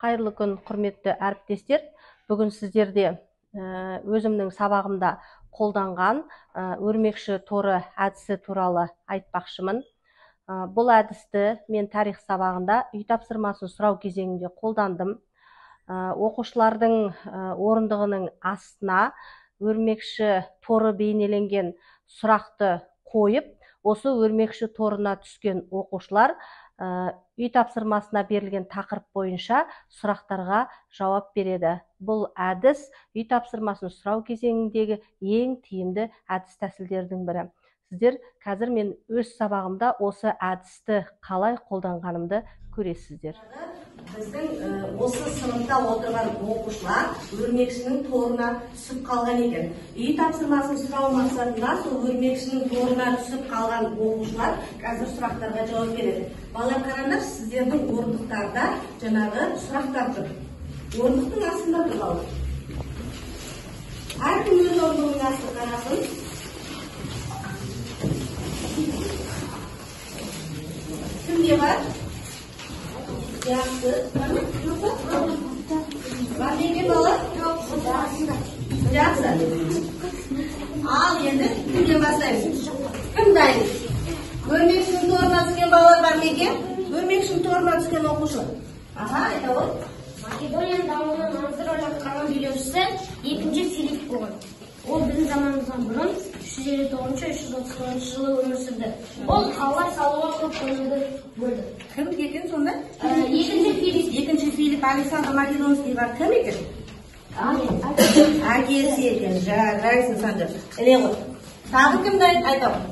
Қайырлы күн, құрметті әріптестер. Бүгін сіздерде өзімнің сабағымда қолданған өрмекші торы әдісі туралы айтпақшымын. Бұл әдісті мен тарих сабағында үй тапсырмасын сұрау кезеңінде қолдандым. Оқушылардың орындығының астына өрмекші торы бейнеленген сұрақты қойып, осы өрмекші торына түскен оқушылар үй тапсырмасына берілген тақырып бойынша сұрақтарға жауап береді. Бұл әдіс үй тапсырмасын сұрау кезеңіндегі ең тиімді әдіс тәсілдердің бірі. Сіздер қазір мен өз сабағымда осы әдісті қалай қолданғанымды көресіздер. Біздің осы сыныпта отырған оқушылар өрмекшінің торына түсіп қалған екен. Үй тапсырмасын сұрау мақсатында сол өрмекшінің торына түсіп қалған оқушылар қазір сұрақтарға жауап береді. Балалар, қараңдар, сіздердің орындықтарда жаңағы сұрақтар тұр. Орындықтың астында тұр балалар. Әркім өз орындығының астын қарасын. Кімде бар? Жақсы. Бар неге балалар? Жақсы. Ал енді кімден бастаймыз? Кім дайын? Өрмекшінің торына түскен балалар бар неге? Өрмекшінің торына түскен оқушы. Айта ғой. Македонияның дамуына маңызды рөл атқарған билеушісі екінші Филипп болған. Ол біздің заманымыздан бұрын 359-339 жылы өмір сүрді. Ол қалалар салуға көп көңілді болды. Кім екен сонда? Екінші Филипп. Екінші Филипп Александр Македонский бар. Кім екен? Әкесі екен. Жарайсың саңды. Іле ғой. Тағы кім дайын? Айта ғой.